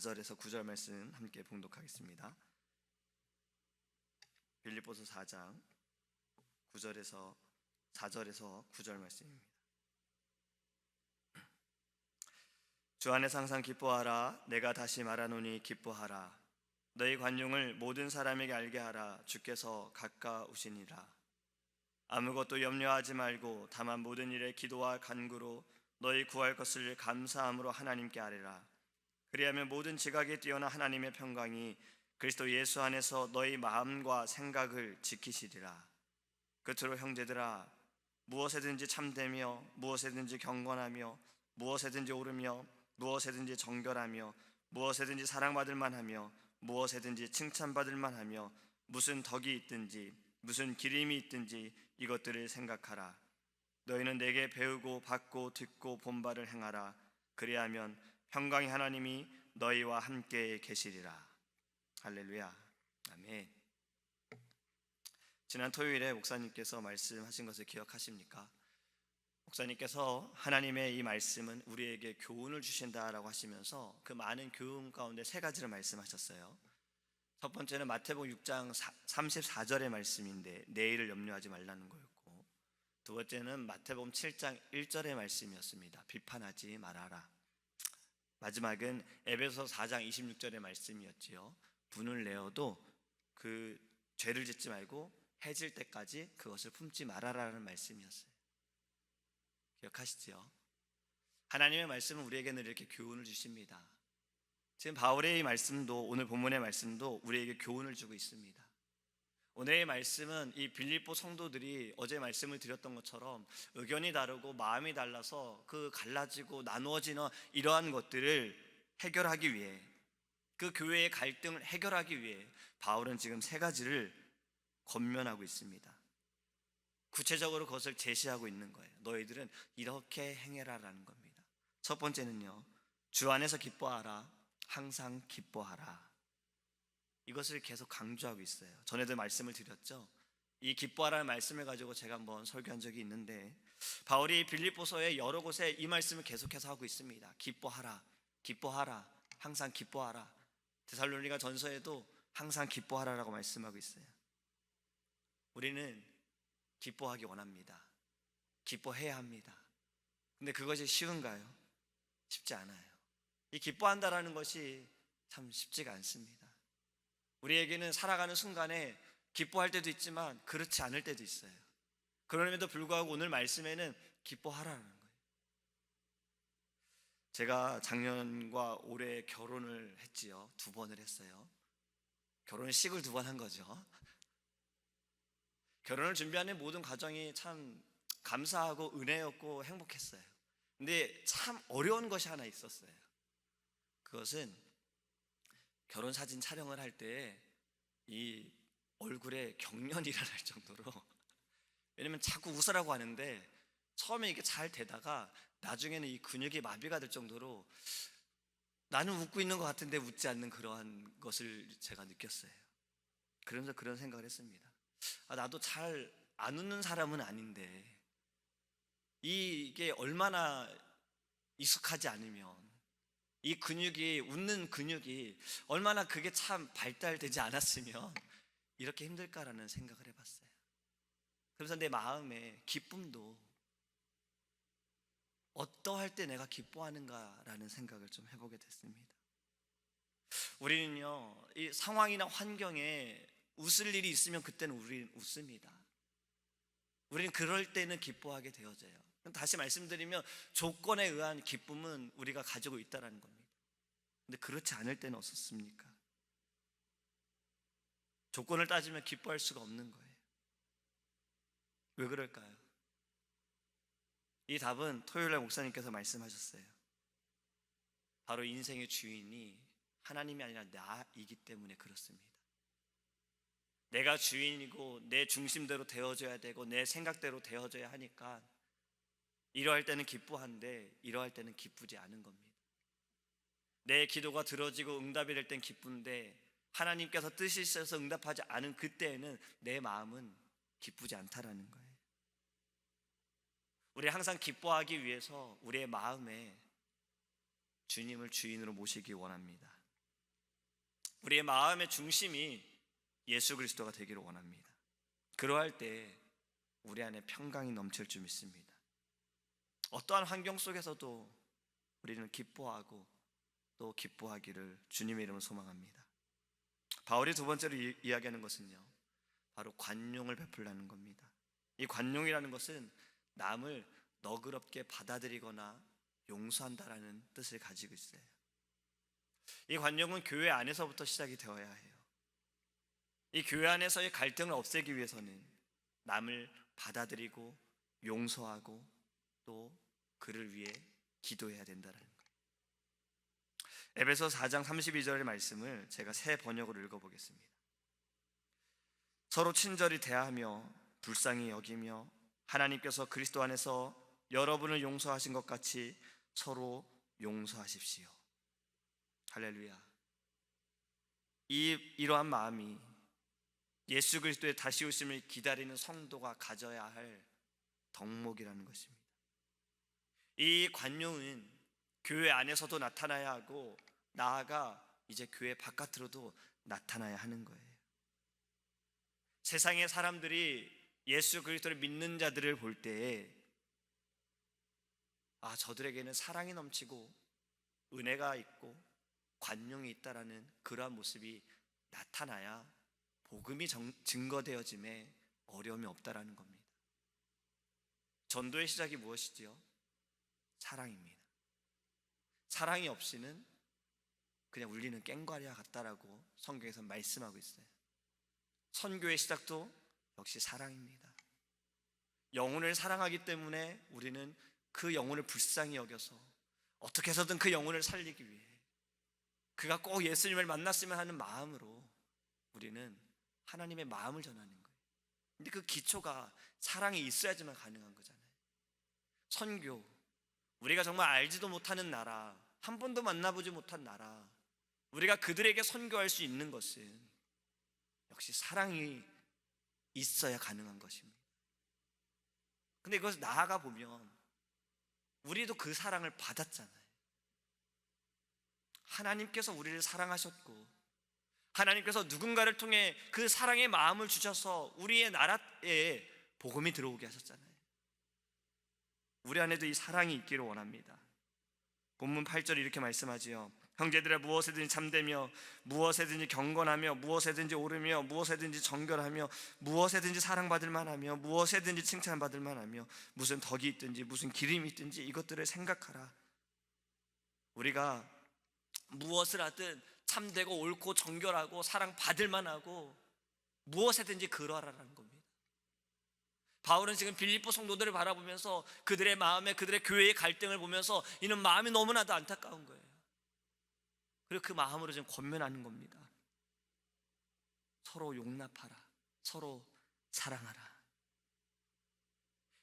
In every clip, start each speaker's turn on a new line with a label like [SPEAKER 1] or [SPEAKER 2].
[SPEAKER 1] 4절에서 9절 말씀 함께 봉독하겠습니다. 빌립보서 4장 4절에서 9절 말씀입니다. 주 안에서 항상 기뻐하라. 내가 다시 말하노니 기뻐하라. 너희 관용을 모든 사람에게 알게 하라. 주께서 가까우시니라. 아무것도 염려하지 말고 다만 모든 일에 기도와 간구로 너희 구할 것을 감사함으로 하나님께 아뢰라. 그리하면 모든 지각에 뛰어난 하나님의 평강이 그리스도 예수 안에서 너희 마음과 생각을 지키시리라. 끝으로 형제들아, 무엇에든지 참되며 무엇에든지 경건하며 무엇에든지 옳으며 무엇에든지 정결하며 무엇에든지 사랑받을 만하며 무엇에든지 칭찬받을 만하며 무슨 덕이 있든지 무슨 기림이 있든지 이것들을 생각하라. 너희는 내게 배우고 받고 듣고 본 바를 행하라. 그리하면 평강의 하나님이 너희와 함께 계시리라. 할렐루야. 아멘. 지난 토요일에 목사님께서 말씀하신 것을 기억하십니까? 목사님께서 하나님의 이 말씀은 우리에게 교훈을 주신다라고 하시면서 그 많은 교훈 가운데 세 가지를 말씀하셨어요. 첫 번째는 마태복음 6장 34절의 말씀인데 내일을 염려하지 말라는 거였고, 두 번째는 마태복음 7장 1절의 말씀이었습니다. 비판하지 말아라. 마지막은 에베소서 4장 26절의 말씀이었지요. 분을 내어도 그 죄를 짓지 말고 해질 때까지 그것을 품지 말아라는 말씀이었어요. 기억하시죠? 하나님의 말씀은 우리에게는 이렇게 교훈을 주십니다. 지금 바울의 이 말씀도, 오늘 본문의 말씀도 우리에게 교훈을 주고 있습니다. 오늘의 말씀은 이 빌립보 성도들이 어제 말씀을 드렸던 것처럼 의견이 다르고 마음이 달라서 그 갈라지고 나누어지는 이러한 것들을 해결하기 위해, 그 교회의 갈등을 해결하기 위해 바울은 지금 세 가지를 권면하고 있습니다. 구체적으로 그것을 제시하고 있는 거예요. 너희들은 이렇게 행해라라는 겁니다. 첫 번째는요, 주 안에서 기뻐하라. 항상 기뻐하라. 이것을 계속 강조하고 있어요. 전에도 말씀을 드렸죠. 이 기뻐하라는 말씀을 가지고 제가 한번 설교한 적이 있는데, 바울이 빌립보서의 여러 곳에 이 말씀을 계속해서 하고 있습니다. 기뻐하라, 기뻐하라, 항상 기뻐하라. 데살로니가 전서에도 항상 기뻐하라라고 말씀하고 있어요. 우리는 기뻐하기 원합니다. 기뻐해야 합니다. 근데 그것이 쉬운가요? 쉽지 않아요. 이 기뻐한다라는 것이 참 쉽지가 않습니다. 우리에게는 살아가는 순간에 기뻐할 때도 있지만 그렇지 않을 때도 있어요. 그럼에도 불구하고 오늘 말씀에는 기뻐하라는 거예요. 제가 작년과 올해 결혼을 했지요. 2번을 했어요. 결혼식을 2번 한 거죠. 결혼을 준비하는 모든 과정이 참 감사하고 은혜였고 행복했어요. 근데 참 어려운 것이 하나 있었어요. 그것은 결혼 사진 촬영을 할 때 이 얼굴에 경련이 일어날 정도로, 왜냐면 자꾸 웃으라고 하는데 처음에 이게 잘 되다가 나중에는 이 근육이 마비가 될 정도로 나는 웃고 있는 것 같은데 웃지 않는 그러한 것을 제가 느꼈어요. 그러면서 그런 생각을 했습니다. 나도 잘 안 웃는 사람은 아닌데 이게 얼마나 익숙하지 않으면, 이 근육이, 웃는 근육이 얼마나 그게 참 발달되지 않았으면 이렇게 힘들까라는 생각을 해봤어요. 그래서 내 마음에 기쁨도 어떠할 때 내가 기뻐하는가라는 생각을 좀 해보게 됐습니다. 우리는요, 이 상황이나 환경에 웃을 일이 있으면 그때는 우리는 웃습니다. 우리는 그럴 때는 기뻐하게 되어져요. 다시 말씀드리면 조건에 의한 기쁨은 우리가 가지고 있다는 겁니다. 근데 그렇지 않을 때는 어떻습니까? 조건을 따지면 기뻐할 수가 없는 거예요. 왜 그럴까요? 이 답은 토요일날 목사님께서 말씀하셨어요. 바로 인생의 주인이 하나님이 아니라 나이기 때문에 그렇습니다. 내가 주인이고 내 중심대로 되어져야 되고 내 생각대로 되어져야 하니까 이러할 때는 기뻐한데 이러할 때는 기쁘지 않은 겁니다. 내 기도가 들어지고 응답이 될 땐 기쁜데 하나님께서 뜻이 있어서 응답하지 않은 그때에는 내 마음은 기쁘지 않다라는 거예요. 우리 항상 기뻐하기 위해서 우리의 마음에 주님을 주인으로 모시기 원합니다. 우리의 마음의 중심이 예수 그리스도가 되기를 원합니다. 그러할 때 우리 안에 평강이 넘칠 줄 믿습니다. 어떠한 환경 속에서도 우리는 기뻐하고 또 기뻐하기를 주님의 이름으로 소망합니다. 바울이 두 번째로 이야기하는 것은요, 바로 관용을 베풀라는 겁니다. 이 관용이라는 것은 남을 너그럽게 받아들이거나 용서한다라는 뜻을 가지고 있어요. 이 관용은 교회 안에서부터 시작이 되어야 해요. 이 교회 안에서의 갈등을 없애기 위해서는 남을 받아들이고 용서하고 또 그를 위해 기도해야 된다는 거예요. 에베소 4장 32절의 말씀을 제가 새 번역으로 읽어보겠습니다. 서로 친절히 대하며 불쌍히 여기며 하나님께서 그리스도 안에서 여러분을 용서하신 것 같이 서로 용서하십시오. 할렐루야. 이러한 마음이 예수 그리스도의 다시 오심을 기다리는 성도가 가져야 할 덕목이라는 것입니다. 이 관용은 교회 안에서도 나타나야 하고 나아가 이제 교회 바깥으로도 나타나야 하는 거예요. 세상의 사람들이 예수 그리스도를 믿는 자들을 볼 때에 저들에게는 사랑이 넘치고 은혜가 있고 관용이 있다라는 그러한 모습이 나타나야 복음이 증거되어짐에 어려움이 없다라는 겁니다. 전도의 시작이 무엇이지요? 사랑입니다. 사랑이 없이는 그냥 울리는 꽹과리와 같다라고 성경에서 말씀하고 있어요. 선교의 시작도 역시 사랑입니다. 영혼을 사랑하기 때문에 우리는 그 영혼을 불쌍히 여겨서 어떻게 해서든 그 영혼을 살리기 위해 그가 꼭 예수님을 만났으면 하는 마음으로 우리는 하나님의 마음을 전하는 거예요. 근데 그 기초가 사랑이 있어야지만 가능한 거잖아요. 선교, 우리가 정말 알지도 못하는 나라, 한 번도 만나보지 못한 나라, 우리가 그들에게 선교할 수 있는 것은 역시 사랑이 있어야 가능한 것입니다. 근데 이것을 나아가 보면 우리도 그 사랑을 받았잖아요. 하나님께서 우리를 사랑하셨고 하나님께서 누군가를 통해 그 사랑의 마음을 주셔서 우리의 나라에 복음이 들어오게 하셨잖아요. 우리 안에도 이 사랑이 있기를 원합니다. 본문 8절에 이렇게 말씀하지요. 형제들아 무엇에든지 참되며 무엇에든지 경건하며 무엇에든지 오르며 무엇에든지 정결하며 무엇에든지 사랑받을 만하며 무엇에든지 칭찬받을 만하며 무슨 덕이 있든지 무슨 기름이 있든지 이것들을 생각하라. 우리가 무엇을 하든 참되고 옳고 정결하고 사랑받을 만하고 무엇에든지 그러하라는 겁니다. 바울은 지금 빌립보 성도들을 바라보면서 그들의 마음에 그들의 교회의 갈등을 보면서 이는 마음이 너무나도 안타까운 거예요. 그리고 그 마음으로 지금 권면하는 겁니다. 서로 용납하라. 서로 사랑하라.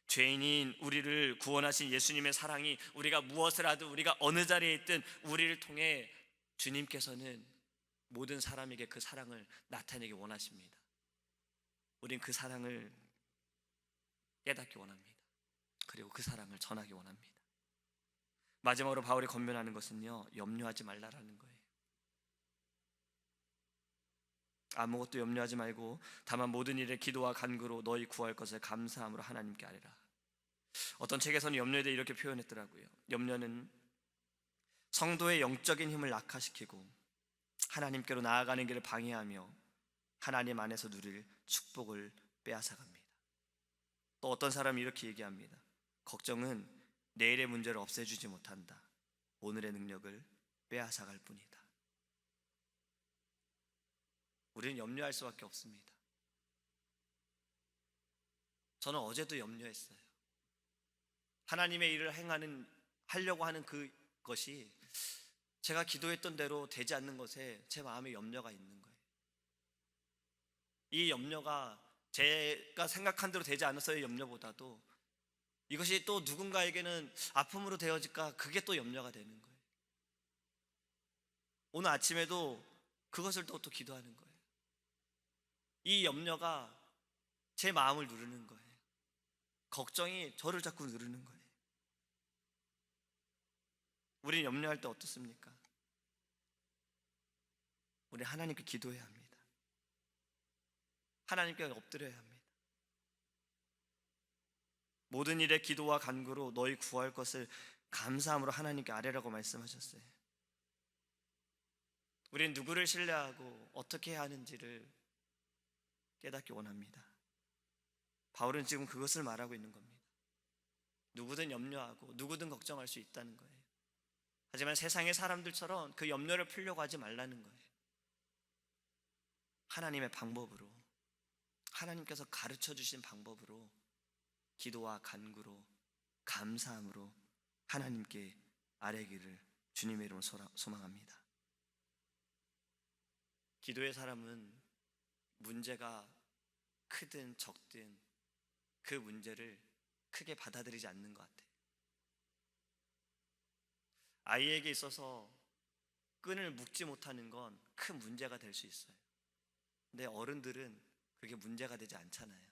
[SPEAKER 1] 죄인인 우리를 구원하신 예수님의 사랑이 우리가 무엇을 하든 우리가 어느 자리에 있든 우리를 통해 주님께서는 모든 사람에게 그 사랑을 나타내기 원하십니다. 우린 그 사랑을 깨닫기 원합니다. 그리고 그 사랑을 전하기 원합니다. 마지막으로 바울이 권면하는 것은요, 염려하지 말라라는 거예요. 아무것도 염려하지 말고 다만 모든 일에 기도와 간구로 너희 구할 것을 감사함으로 하나님께 아뢰라. 어떤 책에서는 염려에 대해 이렇게 표현했더라고요. 염려는 성도의 영적인 힘을 낙하시키고 하나님께로 나아가는 길을 방해하며 하나님 안에서 누릴 축복을 빼앗아갑니다. 또 어떤 사람이 이렇게 얘기합니다. 걱정은 내일의 문제를 없애주지 못한다. 오늘의 능력을 빼앗아갈 뿐이다. 우리는 염려할 수밖에 없습니다. 저는 어제도 염려했어요. 하나님의 일을 하려고 하는 그것이 제가 기도했던 대로 되지 않는 것에 제 마음에 염려가 있는 거예요. 이 염려가 제가 생각한 대로 되지 않았어의 염려보다도 이것이 또 누군가에게는 아픔으로 되어질까, 그게 또 염려가 되는 거예요. 오늘 아침에도 그것을 또 기도하는 거예요. 이 염려가 제 마음을 누르는 거예요. 걱정이 저를 자꾸 누르는 거예요. 우리는 염려할 때 어떻습니까? 우리 하나님께 기도해야 합니다. 하나님께 엎드려야 합니다. 모든 일에 기도와 간구로 너희 구할 것을 감사함으로 하나님께 아뢰라고 말씀하셨어요. 우리는 누구를 신뢰하고 어떻게 해야 하는지를 깨닫기 원합니다. 바울은 지금 그것을 말하고 있는 겁니다. 누구든 염려하고 누구든 걱정할 수 있다는 거예요. 하지만 세상의 사람들처럼 그 염려를 풀려고 하지 말라는 거예요. 하나님의 방법으로, 하나님께서 가르쳐 주신 방법으로 기도와 간구로 감사함으로 하나님께 아뢰기를 주님의 이름으로 소망합니다. 기도의 사람은 문제가 크든 적든 그 문제를 크게 받아들이지 않는 것 같아요. 아이에게 있어서 끈을 묶지 못하는 건 큰 문제가 될 수 있어요. 근데 어른들은 그게 문제가 되지 않잖아요.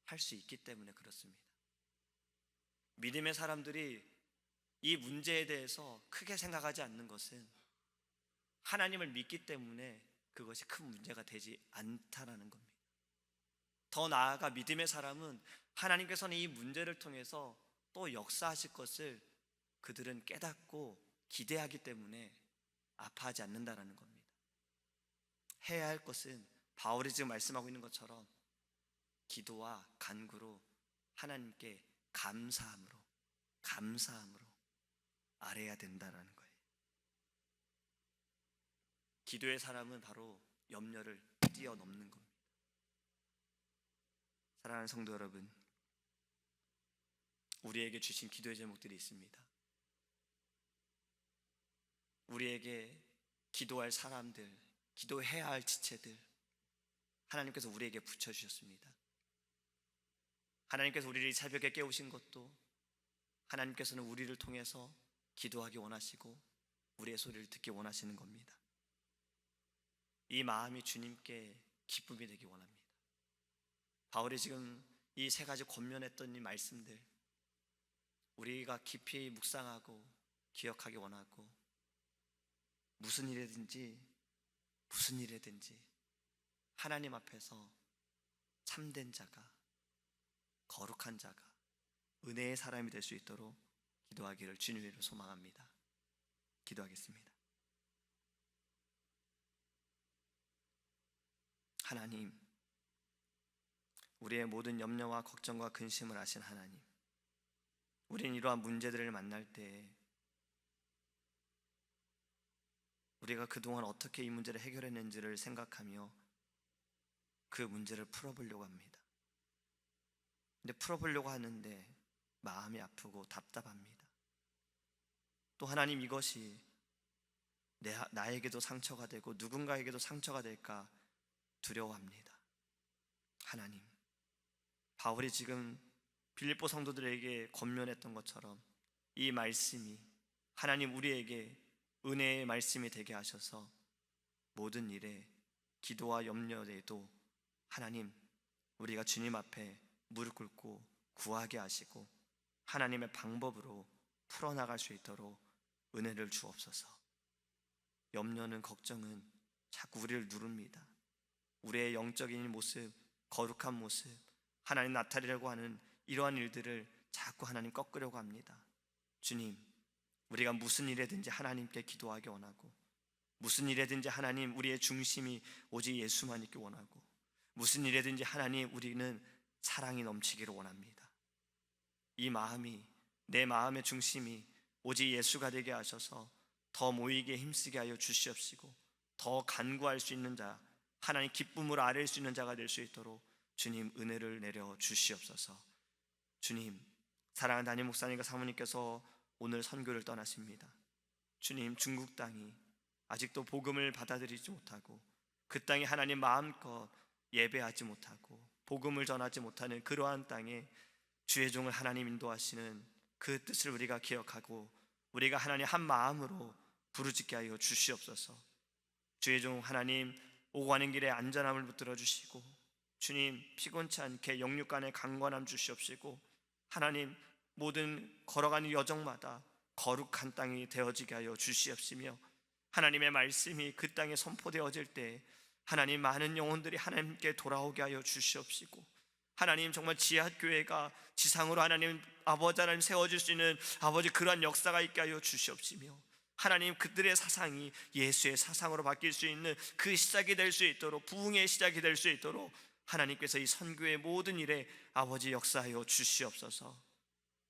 [SPEAKER 1] 할 수 있기 때문에 그렇습니다. 믿음의 사람들이 이 문제에 대해서 크게 생각하지 않는 것은 하나님을 믿기 때문에 그것이 큰 문제가 되지 않다라는 겁니다. 더 나아가 믿음의 사람은 하나님께서는 이 문제를 통해서 또 역사하실 것을 그들은 깨닫고 기대하기 때문에 아파하지 않는다라는 겁니다. 해야 할 것은 바울이 지금 말씀하고 있는 것처럼 기도와 간구로 하나님께 감사함으로 아뢰야 된다라는 거예요. 기도의 사람은 바로 염려를 뛰어넘는 겁니다. 사랑하는 성도 여러분, 우리에게 주신 기도의 제목들이 있습니다. 우리에게 기도할 사람들, 기도해야 할 지체들 하나님께서 우리에게 붙여주셨습니다. 하나님께서 우리를 이 새벽에 깨우신 것도 하나님께서는 우리를 통해서 기도하기 원하시고 우리의 소리를 듣기 원하시는 겁니다. 이 마음이 주님께 기쁨이 되기 원합니다. 바울이 지금 이 세 가지 권면했던 이 말씀들 우리가 깊이 묵상하고 기억하기 원하고 무슨 일이든지 하나님 앞에서 참된 자가, 거룩한 자가, 은혜의 사람이 될 수 있도록 기도하기를 주님의 이름으로 소망합니다. 기도하겠습니다. 하나님, 우리의 모든 염려와 걱정과 근심을 아신 하나님, 우리는 이러한 문제들을 만날 때 우리가 그동안 어떻게 이 문제를 해결했는지를 생각하며 그 문제를 풀어보려고 합니다. 근데 풀어보려고 하는데 마음이 아프고 답답합니다. 또 하나님, 이것이 나에게도 상처가 되고 누군가에게도 상처가 될까 두려워합니다. 하나님, 바울이 지금 빌립보 성도들에게 권면했던 것처럼 이 말씀이 하나님 우리에게 은혜의 말씀이 되게 하셔서 모든 일에 기도와 염려에도 하나님 우리가 주님 앞에 무릎 꿇고 구하게 하시고 하나님의 방법으로 풀어나갈 수 있도록 은혜를 주옵소서. 염려는, 걱정은 자꾸 우리를 누릅니다. 우리의 영적인 모습, 거룩한 모습, 하나님 나타내려고 하는 이러한 일들을 자꾸 하나님 꺾으려고 합니다. 주님, 우리가 무슨 일에든지 하나님께 기도하기 원하고 무슨 일에든지 하나님 우리의 중심이 오직 예수만 있기 원하고 무슨 일에든지 하나님 우리는 사랑이 넘치기를 원합니다. 이 마음이, 내 마음의 중심이 오직 예수가 되게 하셔서 더 모이게 힘쓰게 하여 주시옵시고 더 간구할 수 있는 자, 하나님 기쁨으로 아뢰일 수 있는 자가 될 수 있도록 주님 은혜를 내려 주시옵소서. 주님, 사랑하는 담임 목사님과 사모님께서 오늘 선교를 떠나십니다. 주님, 중국 땅이 아직도 복음을 받아들이지 못하고 그 땅에 하나님 마음껏 예배하지 못하고 복음을 전하지 못하는 그러한 땅에 주의 종을 하나님 인도하시는 그 뜻을 우리가 기억하고 우리가 하나님 한 마음으로 부르짖게 하여 주시옵소서. 주의 종 하나님 오고 가는 길에 안전함을 붙들어 주시고 주님 피곤치 않게 영육간에 강건함 주시옵시고 하나님 모든 걸어가는 여정마다 거룩한 땅이 되어지게 하여 주시옵시며 하나님의 말씀이 그 땅에 선포되어질 때 하나님, 많은 영혼들이 하나님께 돌아오게 하여 주시옵시고, 하나님, 정말 지하교회가 지상으로 하나님 아버지 하나님 세워질 수 있는 아버지 그러한 역사가 있게 하여 주시옵시며, 하나님, 그들의 사상이 예수의 사상으로 바뀔 수 있는 그 시작이 될 수 있도록, 부흥의 시작이 될 수 있도록 하나님께서 이 선교의 모든 일에 아버지 역사하여 주시옵소서.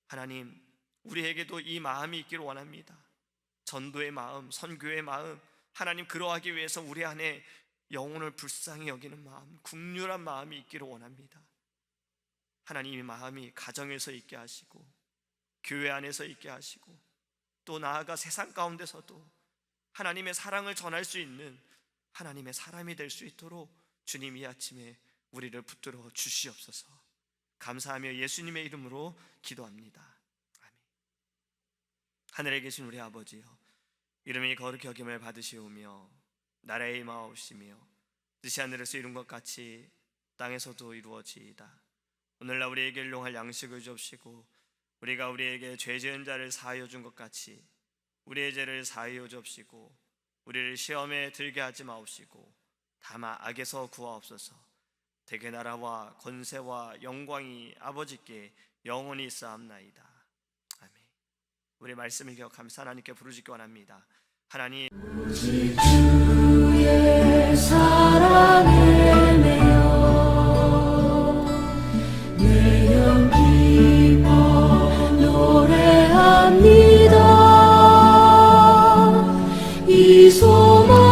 [SPEAKER 1] 하나님, 우리에게도 이 마음이 있기를 원합니다. 전도의 마음, 선교의 마음, 하나님, 그러하기 위해서 우리 안에 영혼을 불쌍히 여기는 마음, 긍휼한 마음이 있기를 원합니다. 하나님, 이 마음이 가정에서 있게 하시고 교회 안에서 있게 하시고 또 나아가 세상 가운데서도 하나님의 사랑을 전할 수 있는 하나님의 사람이 될 수 있도록 주님, 이 아침에 우리를 붙들어 주시옵소서. 감사하며 예수님의 이름으로 기도합니다. 아멘. 하늘에 계신 우리 아버지여, 이름이 거룩히 여김을 받으시오며 나라의 임하옵시며 뜻이 하늘에서 이룬 것 같이 땅에서도 이루어지이다. 오늘날 우리에게 일용할 양식을 주옵시고 우리가 우리에게 죄 지은 자를 사하여 준 것 같이 우리의 죄를 사하여 주옵시고 우리를 시험에 들게 하지 마옵시고 다만 악에서 구하옵소서. 대개 나라와 권세와 영광이 아버지께 영원히 있사옵나이다. 아멘. 우리 말씀을 기억하면서 하나님께 부르짖기 원합니다. 하나님,
[SPEAKER 2] 오직 주의 사랑에 매여 내 영 기뻐 노래합니다. 이 소망